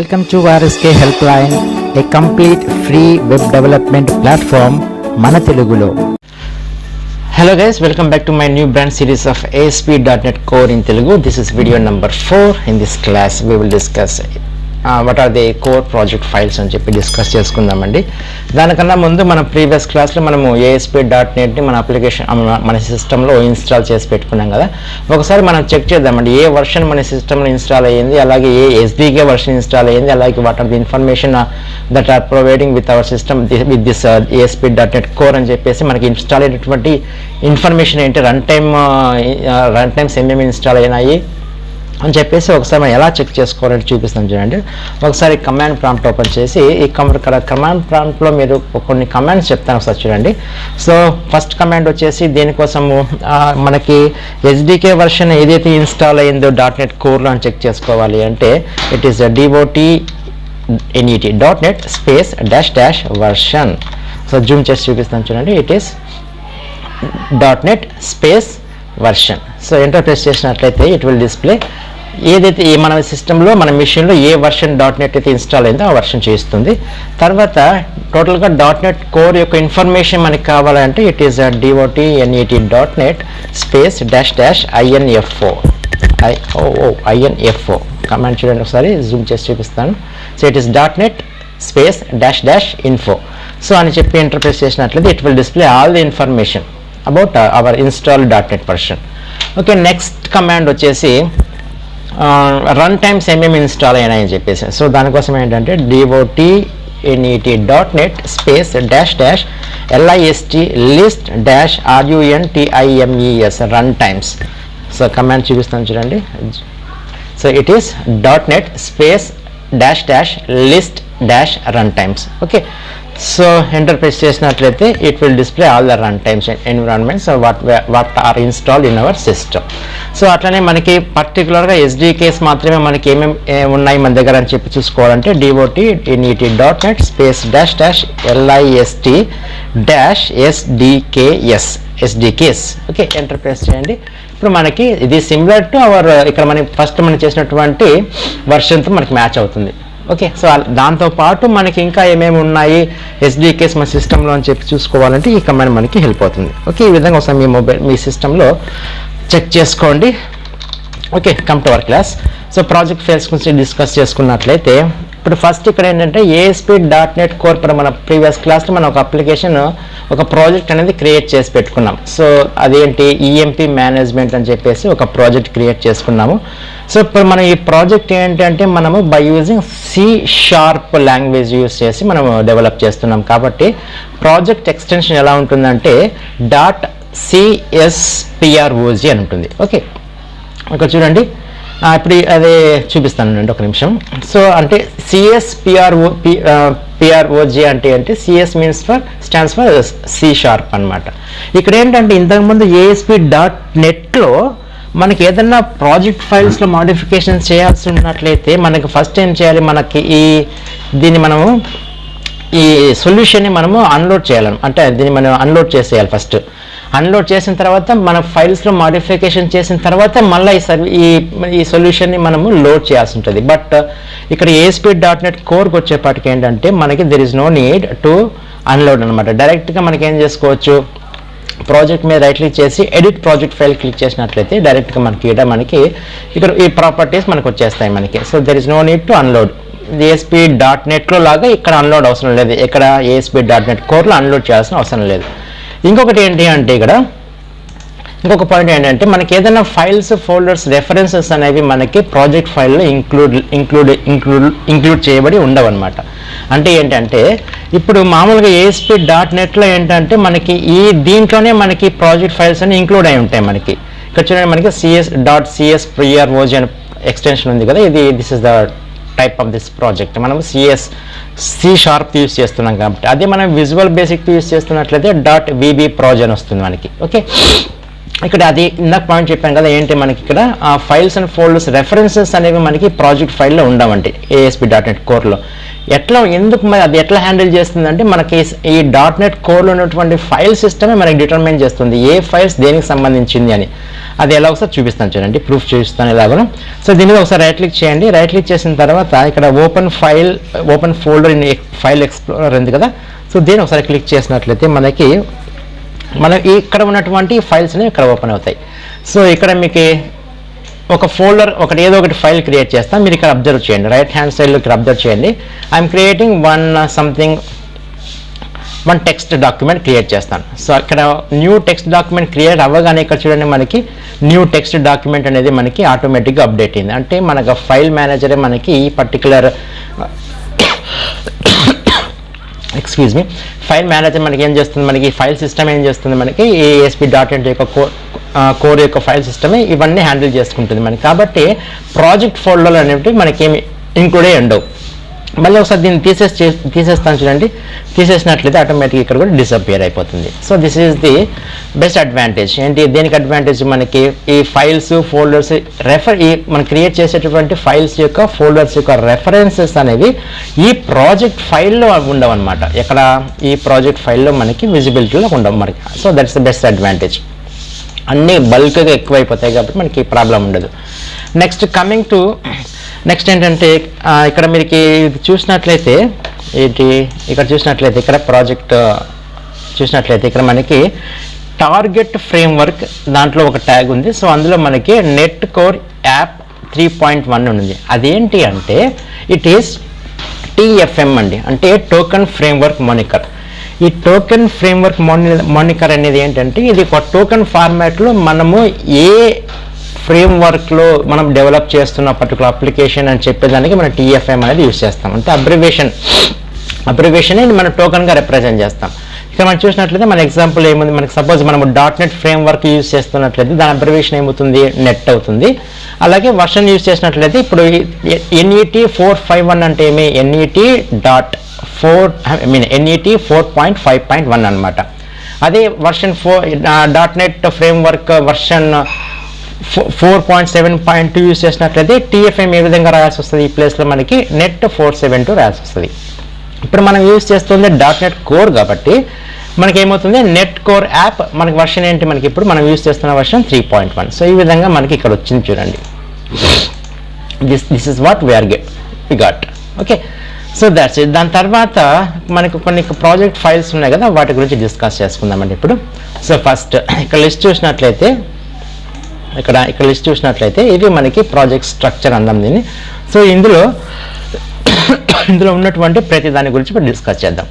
Welcome to RSK Helpline, a complete free web development platform మన తెలుగులో. Hello guys, welcome back to my new brand series of ASP.NET Core in Telugu. This is video number 4. In this class we will discuss what are the core project files అని చెప్పి discuss చేసుకుందామండి. దానికన్నా ముందు మన previous క్లాస్లో మనము ASP.NETని మన application మన సిస్టంలో ఇన్స్టాల్ చేసి పెట్టుకున్నాం కదా. ఒకసారి మనం చెక్ చేద్దామండి ఏ వర్షన్ మన సిస్టంలో ఇన్స్టాల్ అయ్యింది, అలాగే ఏ SDK వర్షన్ ఇన్స్టాల్ అయ్యింది, అలాగే what are the information that are providing with our system with this ASP.NET Core అని చెప్పేసి మనకి ఇన్స్టాల్ అయినటువంటి ఇన్ఫర్మేషన్ ఏంటి, రన్ టైమ్స్ ఏమేమి ఇన్స్టాల్ అయినాయి అని చెప్పేసి ఒకసారి మనం ఎలా చెక్ చేసుకోవాలని చూపిస్తాం. చూడండి, ఒకసారి కమాండ్ ప్రాంప్ట్ ఓపెన్ చేసి ఈ కమాండ్ ప్రాంప్ట్లో మీరు కొన్ని కమాండ్స్ చెప్తాను ఒకసారి చూడండి. సో ఫస్ట్ కమాండ్ వచ్చేసి దేనికోసము మనకి SDK వర్షన్ ఏదైతే ఇన్స్టాల్ అయ్యిందో .NET కోర్లో అని చెక్ చేసుకోవాలి అంటే it is .NET space -- version. So Zoom చేసి చూపిస్తాను చూడండి, it is .NET space version. So enter press చేసినట్లయితే ఇట్ విల్ డిస్ప్లే ఏదైతే మన సిస్టంలో మన మెషిన్లో ఏ వర్షన్ .NET అయితే ఇన్స్టాల్ అయిందో ఆ వర్షన్ చేస్తుంది. తర్వాత టోటల్గా .NET కోర్ యొక్క ఇన్ఫర్మేషన్ మనకి కావాలంటే it is .NET space -- info command చూడండి, ఒకసారి జూమ్ చేసి చూపిస్తాను. So it is .NET space -- info. So అని చెప్పి ఎంటర్ ప్రెస్ చేసినట్లయితే it will display all the information about our install .NET version. Okay, next command వచ్చేసి రన్ టైమ్స్ ఏమేమి install అయినాయని చెప్పేసి. సో దానికోసం ఏంటంటే .NET space -- list -runtimes run times. So command చూపిస్తాను చూడండి. So it is .NET space -- list -run times. Okay, so enter press చేసినట్లయితే it will display all the run times environments what are installed in our system. So అట్లనే మనకి పర్టికులర్గా SDKs మాత్రమే మనకి ఏమేమి ఉన్నాయి మన దగ్గర అని చెప్పి చూసుకోవాలంటే .NET space -- SDKs. Okay, enter press చేయండి. ఇప్పుడు మనకి ఇది సిమిలర్ టు అవర్ ఇక్కడ మనం ఫస్ట్ మనం చేసినటువంటి వర్షన్తో మనకి మ్యాచ్ అవుతుంది. ఓకే, సో దాంతోపాటు మనకి ఇంకా ఏమేమి ఉన్నాయి SDKs మన సిస్టంలో అని చెప్పి చూసుకోవాలంటే ఈ కమాండ్ మనకి హెల్ప్ అవుతుంది. ఓకే, ఈ విధంగా ఒకసారి మీ సిస్టంలో చెక్ చేసుకోండి. Okay, come to our class. So project files గురించి డిస్కస్ చేసుకున్నట్లయితే ఇప్పుడు ఫస్ట్ ఇక్కడ ఏంటంటే ASP.NET కోర్ ఇప్పుడు మన ప్రీవియస్ క్లాస్లో మనం ఒక అప్లికేషన్ ఒక ప్రాజెక్ట్ అనేది క్రియేట్ చేసి పెట్టుకున్నాం. సో అదేంటి EMP మేనేజ్మెంట్ అని చెప్పేసి ఒక ప్రాజెక్ట్ క్రియేట్ చేసుకున్నాము. సో ఇప్పుడు మనం ఈ ప్రాజెక్ట్ ఏంటంటే మనము by using C# language use చేసి మనము డెవలప్ చేస్తున్నాం. కాబట్టి ప్రాజెక్ట్ ఎక్స్టెన్షన్ ఎలా ఉంటుందంటే .csproj అని ఉంటుంది. ఓకే, ఇక్కడ చూడండి, ఇప్పుడు అదే చూపిస్తానండి ఒక నిమిషం. సో అంటే CSPROG అంటే CS స్టాండ్స్ ఫర్ C# అనమాట. ఇక్కడ ఏంటంటే ఇంతకుముందు ASP.NETలో మనకి ఏదన్నా ప్రాజెక్ట్ ఫైల్స్లో మాడిఫికేషన్ చేయాల్సి ఉన్నట్లయితే మనకి ఫస్ట్ ఏం చేయాలి, మనకి దీన్ని మనము ఈ సొల్యూషన్ని మనము అన్లోడ్ చేయాలి. అంటే దీన్ని మనం అన్లోడ్ చేసేయాలి. ఫస్ట్ అన్లోడ్ చేసిన తర్వాత మన ఫైల్స్లో మాడిఫికేషన్ చేసిన తర్వాత మళ్ళీ ఈ సొల్యూషన్ని మనము లోడ్ చేయాల్సి ఉంటుంది. బట్ ఇక్కడ ASP.NET కోర్కి వచ్చేపాటికి ఏంటంటే మనకి there is no need to unload అనమాట. డైరెక్ట్గా మనకి ఏం చేసుకోవచ్చు, ప్రాజెక్ట్ మీద రైట్ క్లిక్ చేసి ఎడిట్ ప్రాజెక్ట్ ఫైల్ క్లిక్ చేసినట్లయితే డైరెక్ట్గా మనకి ఇక్కడ ఈ ప్రాపర్టీస్ మనకు వచ్చేస్తాయి మనకి. So there is no need to unload. ASP.NETలో లాగా ఇక్కడ అన్లోడ్ అవసరం లేదు, ఇక్కడ ASP.NET కోర్లో అన్లోడ్ చేయాల్సిన అవసరం లేదు. ఇంకొకటి ఏంటి అంటే ఇక్కడ ఇంకొక పాయింట్ ఏంటంటే మనకి ఏదైనా ఫైల్స్ ఫోల్డర్స్ రెఫరెన్సెస్ అనేవి మనకి ప్రాజెక్ట్ ఫైల్లో ఇంక్లూడ్ చేయబడి ఉండవు అనమాట. అంటే ఏంటంటే ఇప్పుడు మామూలుగా ASP.NETలో ఏంటంటే మనకి దీంట్లోనే మనకి ప్రాజెక్ట్ ఫైల్స్ అని ఇంక్లూడ్ అయి ఉంటాయి. మనకి ఇక్కడ చూడండి, మనకి .csproj అనే ఎక్స్టెన్షన్ ఉంది కదా, this is the type of this project. మనం C# యూస్ చేస్తున్నాం కాబట్టి అదే మనం విజువల్ బేసిక్ యూస్ చేస్తున్నట్లయితే .VBproj అని వస్తుంది మనకి. ఓకే, ఇక్కడ అది ఇందాక పాయింట్ చెప్పాను కదా, ఏంటి మనకి ఇక్కడ ఫైల్స్ అండ్ ఫోల్డర్స్ రెఫరెన్సెస్ అనేవి మనకి ప్రాజెక్ట్ ఫైల్లో ఉండవండి ASP.NET కోర్లో. ఎందుకు మరి అది ఎట్లా హ్యాండిల్ చేస్తుంది అంటే మనకి ఈ .NET కోర్లో ఉన్నటువంటి ఫైల్ సిస్టమే మనకి డిటర్మైన్ చేస్తుంది ఏ ఫైల్స్ దేనికి సంబంధించింది అని. అది ఎలా ఒకసారి చూపిస్తాను చూడండి, ప్రూఫ్ చూపిస్తాను ఎలాగో. సో దీని మీద ఒకసారి రైట్ క్లిక్ చేయండి. రైట్ క్లిక్ చేసిన తర్వాత ఇక్కడ open folder in file explorer ఉంది కదా, సో దీన్ని ఒకసారి క్లిక్ చేసినట్లయితే మనం ఇక్కడ ఉన్నటువంటి ఫైల్స్ని ఇక్కడ ఓపెన్ అవుతాయి. సో ఇక్కడ మీకు ఒక ఫోల్డర్ ఏదో ఒకటి ఫైల్ క్రియేట్ చేస్తాం. మీరు ఇక్కడ అబ్జర్వ్ చేయండి, రైట్ హ్యాండ్ సైడ్లో ఇక్కడ అబ్జర్వ్ చేయండి. I'm creating one text document create చేస్తాను. సో ఇక్కడ న్యూ టెక్స్ట్ డాక్యుమెంట్ క్రియేట్ అవ్వగానే ఇక్కడ చూడండి మనకి న్యూ టెక్స్ట్ డాక్యుమెంట్ అనేది మనకి ఆటోమేటిక్గా అప్డేట్ అయింది. అంటే మనకు ఫైల్ మేనేజరే మనకి ఈ పర్టికులర్ ఫైల్ మేనేజర్ మనకి ఏం చేస్తుంది, మనకి ఫైల్ సిస్టమ్ ఏం చేస్తుంది, మనకి ఈ ASP.NET యొక్క కోర్ యొక్క ఫైల్ సిస్టమే ఇవన్నీ హ్యాండిల్ చేసుకుంటుంది మనకి. కాబట్టి ప్రాజెక్ట్ ఫోల్డర్లు అనేవి మనకి ఏమి ఇంక్లూడ్ అయ్యి ఉండవు. మళ్ళీ ఒకసారి దీన్ని తీసేస్తాను చూడండి, తీసేసినట్లయితే ఆటోమేటిక్గా ఇక్కడ కూడా డిసపియర్ అయిపోతుంది. So this is the best advantage. ఏంటి దేనికి అడ్వాంటేజ్, మనకి ఈ ఫైల్స్ ఫోల్డర్స్ మనం క్రియేట్ చేసేటటువంటి ఫైల్స్ యొక్క ఫోల్డర్స్ యొక్క రెఫరెన్సెస్ అనేవి ఈ ప్రాజెక్ట్ ఫైల్లో ఉండవు అనమాట. ఎక్కడ ఈ ప్రాజెక్ట్ ఫైల్లో మనకి విజిబిలిటీలో ఉండవు మనకి. So that's the best advantage. అన్నీ బల్క్గా ఎక్కువైపోతాయి కాబట్టి మనకి ప్రాబ్లం ఉండదు. నెక్స్ట్ ఏంటంటే ఇక్కడ మీరు చూసినట్లయితే ఇక్కడ ప్రాజెక్ట్ చూసినట్లయితే ఇక్కడ మనకి టార్గెట్ ఫ్రేమ్వర్క్ దాంట్లో ఒక ట్యాగ్ ఉంది. సో అందులో మనకి నెట్ కోర్ యాప్ 3.1 ఉంది. అదేంటి అంటే ఇట్ ఈస్ TFM అండి, అంటే టోకెన్ ఫ్రేమ్వర్క్ మానికర్. ఈ టోకెన్ ఫ్రేమ్వర్క్ మానికర్ అనేది ఏంటంటే ఇది ఒక టోకెన్ ఫార్మాట్లో మనము ఏ ఫ్రేమ్వర్క్లో మనం డెవలప్ చేస్తున్న పర్టికులర్ అప్లికేషన్ అని చెప్పేదానికి మనం TFM అనేది యూజ్ చేస్తాం. అంటే అబ్రివేషన్ మన టోకెన్గా రిప్రజెంట్ చేస్తాం. ఇక్కడ మనం చూసినట్లయితే మన ఎగ్జాంపుల్ ఏముంది, మనకి సపోజ్ మనం .NET ఫ్రేమ్వర్క్ యూజ్ చేస్తున్నట్లయితే దాని అబ్రివేషన్ ఏమవుతుంది, నెట్ అవుతుంది. అలాగే వర్షన్ యూజ్ చేసినట్లయితే ఇప్పుడు NET 451 అంటే ఏమి, NET 4.5.1 అనమాట. అదే version .NET framework version 4.7.2 use చేసినట్లయితే TFM ఏ విధంగా రాయాల్సి వస్తుంది, ఈ ప్లేస్లో మనకి నెట్ 472 రాయాల్సి వస్తుంది. ఇప్పుడు మనం యూజ్ చేస్తుంది .NET కోర్ కాబట్టి మనకి ఏమవుతుంది, నెట్ కోర్ యాప్ మనకి వర్షన్ ఏంటి, మనకి ఇప్పుడు మనం యూజ్ చేస్తున్న వర్షన్ 3.1. సో ఈ విధంగా మనకి ఇక్కడ వచ్చింది చూడండి. This is what we got. Okay, so that's it. దాని తర్వాత మనకు కొన్ని ప్రాజెక్ట్ ఫైల్స్ ఉన్నాయి కదా, వాటి గురించి డిస్కస్ చేసుకుందామండి ఇప్పుడు. సో ఫస్ట్ ఇక్కడ లిస్ట్ చూసినట్లయితే ఇది మనకి ప్రాజెక్ట్ స్ట్రక్చర్ అందాం దీన్ని. సో ఇందులో ఉన్నటువంటి ప్రతి దాని గురించి ఇప్పుడు డిస్కస్ చేద్దాం.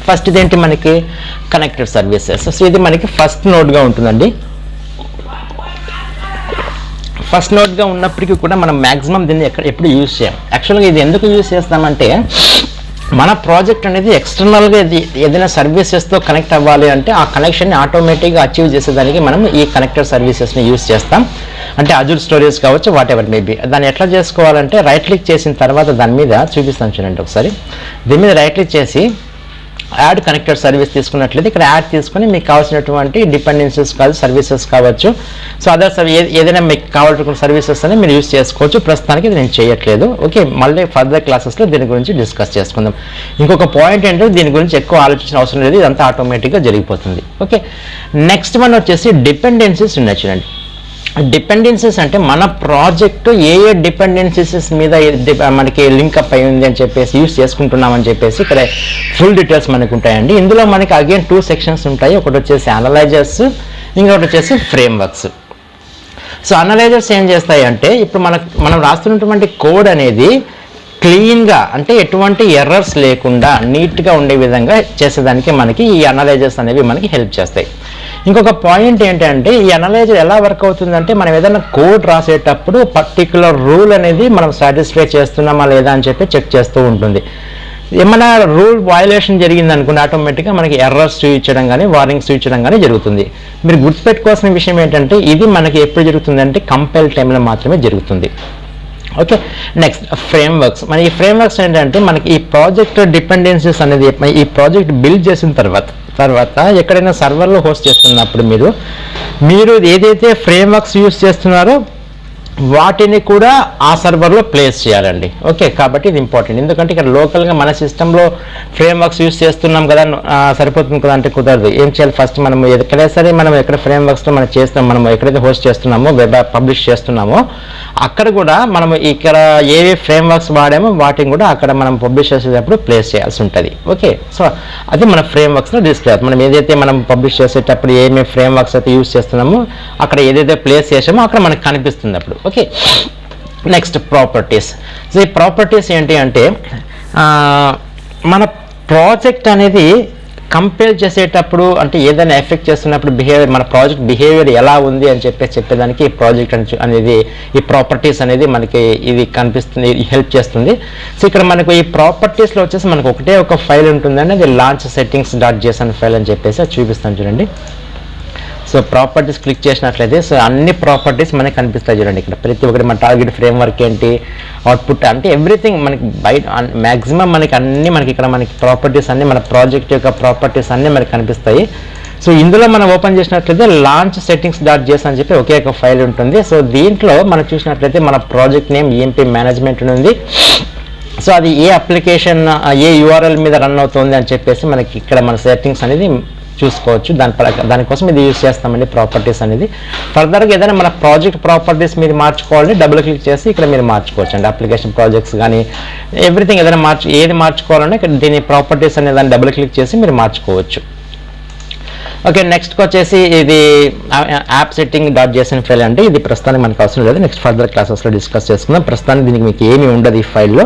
ఫస్ట్ ఇదేంటి, మనకి కనెక్టెడ్ సర్వీసెస్. సో ఇది మనకి ఫస్ట్ నోడ్గా ఉంటుందండి. ఫస్ట్ నోట్గా ఉన్నప్పటికీ కూడా మనం మ్యాక్సిమం దీన్ని ఎప్పుడు యూజ్ చేయం. యాక్చువల్గా ఇది ఎందుకు యూజ్ చేస్తామంటే మన ప్రాజెక్ట్ అనేది ఎక్స్టర్నల్గా ఏదైనా సర్వీసెస్తో కనెక్ట్ అవ్వాలి అంటే ఆ కనెక్షన్ని ఆటోమేటిక్గా అచీవ్ చేసేదానికి మనం ఈ కనెక్టెడ్ సర్వీసెస్ని యూజ్ చేస్తాం. అంటే అజూర్ స్టోరేజ్ కావచ్చు, వాట్ ఎవర్ మేబీ. దాన్ని ఎట్లా చేసుకోవాలంటే రైట్ క్లిక్ చేసిన తర్వాత దాని మీద చూపిస్తాను చూడండి ఒకసారి. దీని మీద రైట్ క్లిక్ చేసి యాడ్ కనెక్టెడ్ సర్వీస్ తీసుకున్నట్లయితే ఇక్కడ యాడ్ తీసుకుని మీకు కావాల్సినటువంటి డిపెండెన్సీస్ కావచ్చు, సర్వీసెస్ కావచ్చు, సో అదర్స్ ఏదైనా మీకు కావాల్సిన సర్వీసెస్ అని మీరు యూజ్ చేసుకోవచ్చు. ప్రస్తుతానికి ఇది నేను చేయట్లేదు. ఓకే, మళ్ళీ ఫర్దర్ క్లాసెస్లో దీని గురించి డిస్కస్ చేసుకుందాం. ఇంకొక పాయింట్ ఏంటంటే దీని గురించి ఎక్కువ ఆలోచించిన అవసరం లేదు, ఇదంతా ఆటోమేటిక్గా జరిగిపోతుంది. ఓకే, నెక్స్ట్ మనం వచ్చేసి డిపెండెన్సీస్ ఉన్నాయి చూడండి. డిపెండెన్సీస్ అంటే మన ప్రాజెక్టు ఏ డిపెండెన్సీస్ మీద మనకి లింకప్ అయి ఉంది అని చెప్పేసి యూస్ చేసుకుంటున్నామని చెప్పేసి ఇక్కడ ఫుల్ డీటెయిల్స్ మనకు ఉంటాయండి. ఇందులో మనకి అగైన్ 2 సెక్షన్స్ ఉంటాయి. ఒకటి వచ్చేసి అనలైజర్స్, ఇంకొకటి వచ్చేసి ఫ్రేమ్వర్క్స్. సో అనలైజర్స్ ఏం చేస్తాయి అంటే ఇప్పుడు మనం రాస్తున్నటువంటి కోడ్ అనేది క్లీన్గా, అంటే ఎటువంటి ఎర్రర్స్ లేకుండా నీట్గా ఉండే విధంగా చేసేదానికి మనకి ఈ అనలైజర్స్ అనేవి మనకి హెల్ప్ చేస్తాయి. ఇంకొక పాయింట్ ఏంటంటే ఈ అనలైజర్ ఎలా వర్క్ అవుతుందంటే మనం ఏదైనా కోడ్ రాసేటప్పుడు పర్టికులర్ రూల్ అనేది మనం సాటిస్ఫై చేస్తున్నామా లేదా అని చెప్పి చెక్ చేస్తూ ఉంటుంది. ఏమైనా రూల్ వయలేషన్ జరిగింది అనుకోండి, ఆటోమేటిక్గా మనకి ఎర్రర్స్ చూపించడం కానీ వార్నింగ్స్ చూపించడం కానీ జరుగుతుంది. మీరు గుర్తుపెట్టుకోవాల్సిన విషయం ఏంటంటే ఇది మనకి ఎప్పుడు జరుగుతుంది అంటే కంపైల్ టైంలో మాత్రమే జరుగుతుంది. Okay, next frameworks. మన ఈ ఫ్రేమ్వర్క్స్ ఏంటంటే మనకి ఈ ప్రాజెక్ట్ డిపెండెన్సీస్ అనేది ఈ ప్రాజెక్ట్ బిల్డ్ చేసిన తర్వాత ఎక్కడైనా సర్వర్లో హోస్ట్ చేస్తున్నప్పుడు మీరు ఏదైతే ఫ్రేమ్వర్క్స్ యూజ్ చేస్తున్నారో వాటిని కూడా ఆ సర్వర్లో ప్లేస్ చేయాలండి. ఓకే, కాబట్టి ఇది ఇంపార్టెంట్. ఎందుకంటే ఇక్కడ లోకల్గా మన సిస్టంలో ఫ్రేమ్ వర్క్స్ యూస్ చేస్తున్నాం కదా, సరిపోతుంది కదా అంటే కుదరదు. ఏం చేయాలి, ఫస్ట్ మనం ఎక్కడైనా సరే మనం ఎక్కడ ఫ్రేమ్ వర్క్స్లో మనం చేస్తాం, మనం ఎక్కడైతే హోస్ట్ చేస్తున్నామో వెబ్ యాప్ పబ్లిష్ చేస్తున్నామో అక్కడ కూడా మనం ఇక్కడ ఏవి ఫ్రేమ్ వర్క్స్ వాడామో వాటిని కూడా అక్కడ మనం పబ్లిష్ చేసేటప్పుడు ప్లేస్ చేయాల్సి ఉంటుంది. ఓకే, సో అది మన ఫ్రేమ్ వర్క్స్లో డిస్ప్లే అవుతుంది. మనం ఏదైతే మనం పబ్లిష్ చేసేటప్పుడు ఏమేమి ఫ్రేమ్ వర్క్స్ అయితే యూస్ చేస్తున్నామో అక్కడ ఏదైతే ప్లేస్ చేసామో అక్కడ మనకు కనిపిస్తుంది అప్పుడు. Okay, next properties. సో ఈ ప్రాపర్టీస్ ఏంటి అంటే మన ప్రాజెక్ట్ అనేది కంపేర్ చేసేటప్పుడు అంటే ఏదైనా ఎఫెక్ట్ చేస్తున్నప్పుడు బిహేవియర్, మన ప్రాజెక్ట్ బిహేవియర్ ఎలా ఉంది అని చెప్పేదానికి ఈ ప్రాజెక్ట్ అనేది ఈ ప్రాపర్టీస్ అనేది మనకి ఇది కనిపిస్తుంది, హెల్ప్ చేస్తుంది. సో ఇక్కడ మనకు ఈ ప్రాపర్టీస్లో వచ్చేసి మనకు ఒకటే ఒక ఫైల్ ఉంటుందండి, అది లాంచ్ సెట్టింగ్స్ .json ఫైల్ అని చెప్పేసి అది చూపిస్తాను చూడండి. సో ప్రాపర్టీస్ క్లిక్ చేసినట్లయితే సో అన్ని ప్రాపర్టీస్ మనకి కనిపిస్తాయి చూడండి. ఇక్కడ ప్రతి ఒక్కటి మన టార్గెట్ ఫ్రేమ్వర్క్ ఏంటి, అవుట్పుట్ అంటే ఎవ్రీథింగ్ మనకి బయట మ్యాక్సిమం మనకి అన్ని మనకి ఇక్కడ మనకి ప్రాపర్టీస్ అన్ని మన ప్రాజెక్ట్ యొక్క ప్రాపర్టీస్ అన్నీ మనకి కనిపిస్తాయి. సో ఇందులో మనం ఓపెన్ చేసినట్లయితే లాంచ్ సెట్టింగ్స్ .json అని చెప్పి ఒకే ఒక ఫైల్ ఉంటుంది. సో దీంట్లో మనం చూసినట్లయితే మన ప్రాజెక్ట్ నేమ్ EMP మేనేజ్మెంట్ ఉంది. సో అది ఏ అప్లికేషన్ ఏ URL మీద రన్ అవుతుంది అని చెప్పేసి మనకి ఇక్కడ మన సెట్టింగ్స్ అనేది చూసుకోవచ్చు. దానికోసం ఇది యూజ్ చేస్తామండి ప్రాపర్టీస్ అనేది. ఫర్దర్గా ఏదైనా మన ప్రాజెక్ట్ ప్రాపర్టీస్ మీరు మార్చుకోవాలంటే డబుల్ క్లిక్ చేసి ఇక్కడ మీరు మార్చుకోవచ్చు అండి. అప్లికేషన్ ప్రాజెక్ట్స్ కానీ ఎవ్రీథింగ్ ఏదైనా ఏది మార్చుకోవాలంటే ఇక్కడ దీని ప్రాపర్టీస్ అనే దాన్ని డబుల్ క్లిక్ చేసి మీరు మార్చుకోవచ్చు. ఓకే, నెక్స్ట్ వచ్చేసి ఇది యాప్ సెట్టింగ్ .json ఫైల్ అంటే ఇది ప్రస్తుతానికి మనకు అవసరం లేదు, నెక్స్ట్ ఫర్దర్ క్లాసెస్లో డిస్కస్ చేసుకుందాం. ప్రస్తుతానికి దీనికి మీకు ఏమీ ఉండదు ఈ ఫైల్లో.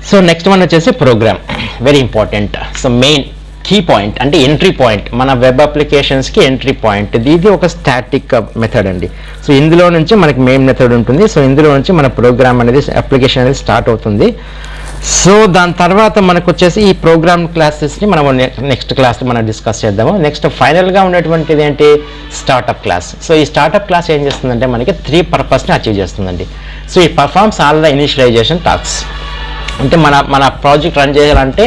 సో నెక్స్ట్ వన్ వచ్చేసి program, very important. So main key point అంటే ఎంట్రీ పాయింట్, మన వెబ్ అప్లికేషన్స్కి ఎంట్రీ పాయింట్. ఇది ఒక స్టాటిక్ మెథడ్ అండి. సో ఇందులో నుంచి మనకి మెయిన్ మెథడ్ ఉంటుంది. సో ఇందులో నుంచి మన ప్రోగ్రామ్ అనేది అప్లికేషన్ అనేది స్టార్ట్ అవుతుంది. సో దాని తర్వాత మనకు వచ్చేసి ఈ ప్రోగ్రామ్ క్లాసెస్ని మనం నెక్స్ట్ క్లాస్లో మనం డిస్కస్ చేద్దాము. నెక్స్ట్ ఫైనల్గా ఉండేటువంటిది ఏంటి, స్టార్టప్ క్లాస్. సో ఈ స్టార్టప్ క్లాస్ ఏం చేస్తుందంటే మనకి 3 పర్పస్ని అచీవ్ చేస్తుందండి. సో ఈ performs all the initialisation tasks అంటే మన ప్రాజెక్ట్ రన్ చేయాలంటే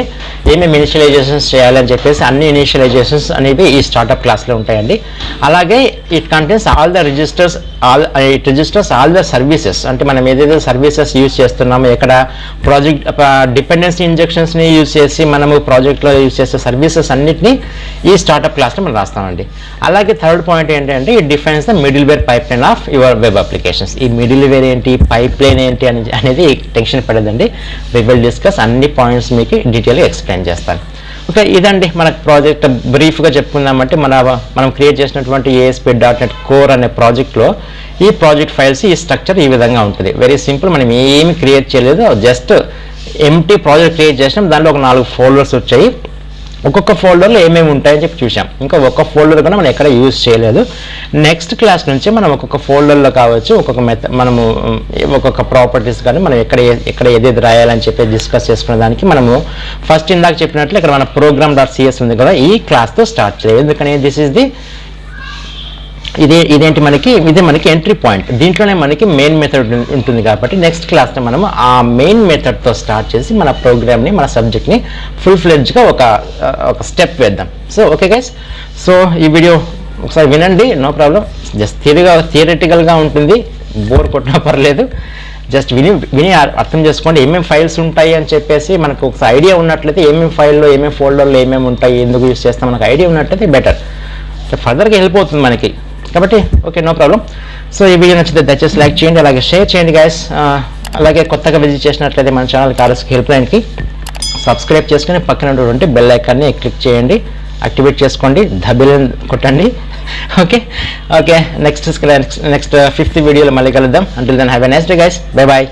ఏమేమి ఇనిషియలైజేషన్స్ చేయాలని చెప్పేసి అన్ని ఇనిషియలైజేషన్స్ అనేవి ఈ స్టార్టప్ క్లాస్లో ఉంటాయండి. అలాగే it contains all the registers all the services అంటే మనం ఏదైతే సర్వీసెస్ యూజ్ చేస్తున్నామో ఎక్కడ ప్రాజెక్ట్ డిపెండెన్సీ ఇంజెక్షన్స్ని యూజ్ చేసి మనము ప్రాజెక్ట్లో యూజ్ చేసే సర్వీసెస్ అన్నిటినీ ఈ స్టార్టప్ క్లాస్లో మనం రాస్తామండి. అలాగే థర్డ్ పాయింట్ ఏంటంటే it defines the middleware pipeline of your web applications. ఈ మిడిల్ వేర్ ఏంటి, పైప్ లైన్ ఏంటి అనేది టెన్షన్ పడదండి, విల్ డిస్కస్ అన్ని పాయింట్స్ మీకు డీటెయిల్గా ఎక్స్ప్లెయిన్ చేస్తాను. ఓకే, ఇదండి మన ప్రాజెక్ట్ బ్రీఫ్గా చెప్పుకుందామంటే మనం క్రియేట్ చేసినటువంటి ASP.NET Core అనే ప్రాజెక్ట్లో ఈ ప్రాజెక్ట్ ఫైల్స్ ఈ స్ట్రక్చర్ ఈ విధంగా ఉంటుంది. వెరీ సింపుల్, మనం ఏమి క్రియేట్ చేయలేదు, జస్ట్ ఎంటీ ప్రాజెక్ట్ క్రియేట్ చేసినాం. దాంట్లో ఒక 4 ఫోల్డర్స్ వచ్చాయి. ఒక్కొక్క ఫోల్డర్లో ఏమేమి ఉంటాయని చెప్పి చూసాం. ఇంకా ఒక్క ఫోల్డర్ కూడా మనం ఎక్కడ యూజ్ చేయలేదు. నెక్స్ట్ క్లాస్ నుంచి మనం ఒక్కొక్క ఫోల్డర్లో కావచ్చు మనము ఒక్కొక్క ప్రాపర్టీస్ కానీ మనం ఎక్కడ ఏదేది రాయాలని చెప్పి డిస్కస్ చేసుకునే దానికి మనము ఫస్ట్ ఇందాక చెప్పినట్లు ఇక్కడ మన program.cs ఉంది కదా, ఈ క్లాస్తో స్టార్ట్ చేయాలి. ఎందుకని దిస్ ఈజ్ ది ఇదే మనకి ఎంట్రీ పాయింట్. దీంట్లోనే మనకి మెయిన్ మెథడ్ ఉంటుంది కాబట్టి నెక్స్ట్ క్లాస్లో మనము ఆ మెయిన్ మెథడ్తో స్టార్ట్ చేసి మన ప్రోగ్రామ్ని మన సబ్జెక్ట్ని ఫుల్ ఫ్లెడ్జ్గా ఒక స్టెప్ వేద్దాం. సో ఓకే గైస్, సో ఈ వీడియో ఒకసారి వినండి, నో ప్రాబ్లం. జస్ట్ థియరిటికల్గా ఉంటుంది, బోర్ కొట్టినా పర్లేదు. జస్ట్ విని అర్థం చేసుకోండి ఏమేమి ఫైల్స్ ఉంటాయి అని చెప్పేసి మనకు ఒక ఐడియా ఉన్నట్లయితే ఏమేమి ఫైల్లో ఏమేమి ఫోల్డర్లో ఏమేమి ఉంటాయి, ఎందుకు యూజ్ చేస్తాం మనకు ఐడియా ఉన్నట్లయితే బెటర్. సో ఫర్దర్గా హెల్ప్ అవుతుంది మనకి కాబట్టి ఓకే, నో ప్రాబ్లం. సో ఈ వీడియో నచ్చితే దయచేసి లైక్ చేయండి, అలాగే షేర్ చేయండి గైస్. అలాగే కొత్తగా విజిట్ చేసినట్లయితే మన ఛానల్ కారస్కి హెల్ప్ లైన్కి సబ్స్క్రైబ్ చేసుకుని పక్కన ఉన్నటువంటి బెల్ ఐకాన్ని క్లిక్ చేయండి, యాక్టివేట్ చేసుకోండి, ధబిల్ కొట్టండి. ఓకే నెక్స్ట్ 5th వీడియోలో మళ్ళీ కలుద్దాం. Until then have a nice day guys, bye bye.